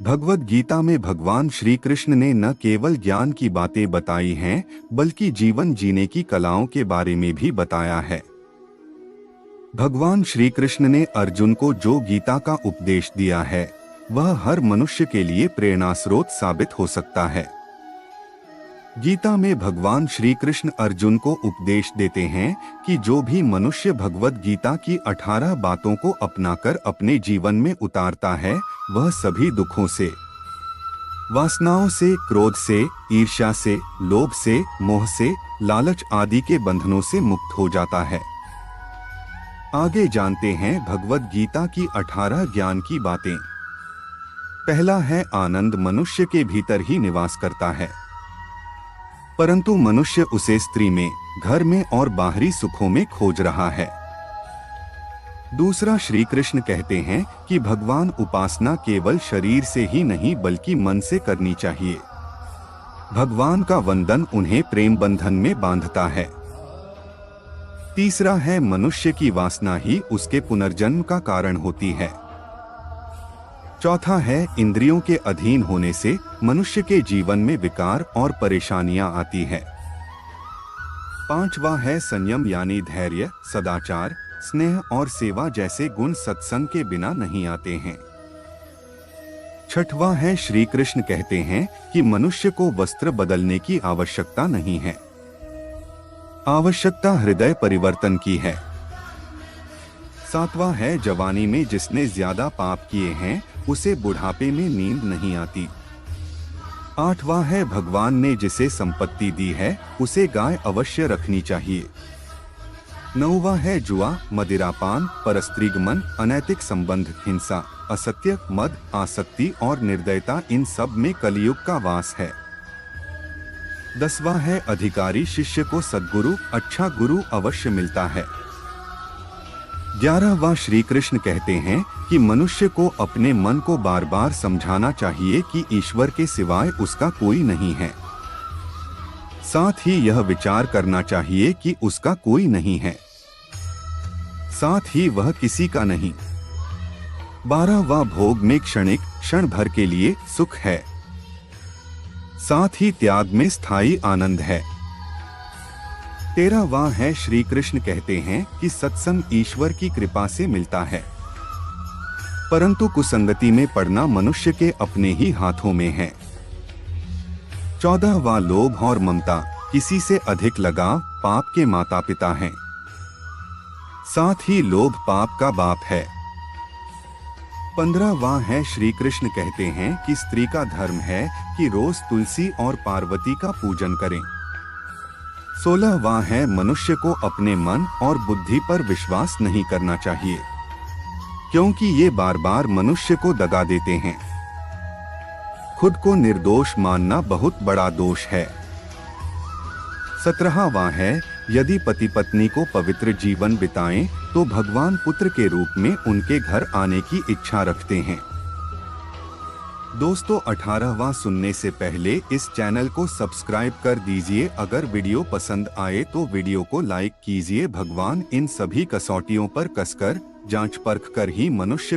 भगवद गीता में भगवान श्री कृष्ण ने न केवल ज्ञान की बातें बताई हैं, बल्कि जीवन जीने की कलाओं के बारे में भी बताया है। भगवान श्री कृष्ण ने अर्जुन को जो गीता का उपदेश दिया है, वह हर मनुष्य के लिए प्रेरणा स्रोत साबित हो सकता है। गीता में भगवान श्री कृष्ण अर्जुन को उपदेश देते हैं कि जो भी मनुष्य भगवद गीता की 18 बातों को अपनाकर अपने जीवन में उतारता है, वह सभी दुखों से, वासनाओं से, क्रोध से, ईर्ष्या से, लोभ से, मोह से, लालच आदि के बंधनों से मुक्त हो जाता है। आगे जानते हैं भगवद गीता की 18 ज्ञान की बातें। पहला है, आनंद मनुष्य के भीतर ही निवास करता है, परंतु मनुष्य उसे स्त्री में, घर में और बाहरी सुखों में खोज रहा है। दूसरा, श्री कृष्ण कहते हैं कि भगवान उपासना केवल शरीर से ही नहीं बल्कि मन से करनी चाहिए। भगवान का वंदन उन्हें प्रेम बंधन में बांधता है। तीसरा है, मनुष्य की वासना ही उसके पुनर्जन्म का कारण होती है। चौथा है, इंद्रियों के अधीन होने से मनुष्य के जीवन में विकार और परेशानियां आती है। पांचवा है, संयम यानी धैर्य, सदाचार, स्नेह और सेवा जैसे गुण सत्संग के बिना नहीं आते हैं। छठवां है, श्री कृष्ण कहते हैं कि मनुष्य को वस्त्र बदलने की आवश्यकता नहीं है, आवश्यकता हृदय परिवर्तन की है। सातवां है, जवानी में जिसने ज्यादा पाप किए हैं उसे बुढ़ापे में नींद नहीं आती। आठवां है, भगवान ने जिसे संपत्ति दी है उसे गाय अवश्य रखनी चाहिए। नौवां है, जुआ, मदिरापान, परस्त्रीगमन, अनैतिक संबंध, हिंसा, असत्य, मद, आसक्ति और निर्दयता इन सब में कलियुग का वास है। 10वां है, अधिकारी शिष्य को सद्गुरु, अच्छा गुरु अवश्य मिलता है। 11वां, श्री कृष्ण कहते हैं कि मनुष्य को अपने मन को बार बार समझाना चाहिए कि ईश्वर के सिवाय उसका कोई नहीं है। साथ ही यह विचार करना चाहिए कि उसका कोई नहीं है, साथ ही वह किसी का नहीं। 12वां, भोग में क्षणिक, क्षण भर के लिए सुख है, साथ ही त्याग में स्थायी आनंद है। 13वां है, श्री कृष्ण कहते हैं कि सत्संग ईश्वर की कृपा से मिलता है, परंतु कुसंगति में पड़ना मनुष्य के अपने ही हाथों में है। 14वां, लोभ और ममता, किसी से अधिक लगाव पाप के माता पिता हैं, साथ ही लोभ पाप का बाप है। 15वां है, श्री कृष्ण कहते हैं कि स्त्री का धर्म है कि रोज तुलसी और पार्वती का पूजन करें। 16वां है, मनुष्य को अपने मन और बुद्धि पर विश्वास नहीं करना चाहिए, क्योंकि ये बार बार मनुष्य को दगा देते हैं। खुद को निर्दोष मानना बहुत बड़ा दोष है। 17वां है, यदि पति पत्नी को पवित्र जीवन बिताएं तो भगवान पुत्र के रूप में उनके घर आने की इच्छा रखते हैं। दोस्तों, 18वां सुनने से पहले इस चैनल को सब्सक्राइब कर दीजिए। अगर वीडियो पसंद आए तो वीडियो को लाइक कीजिए। भगवान इन सभी कसौटियों पर कसकर, जांच परख कर ही मनुष्य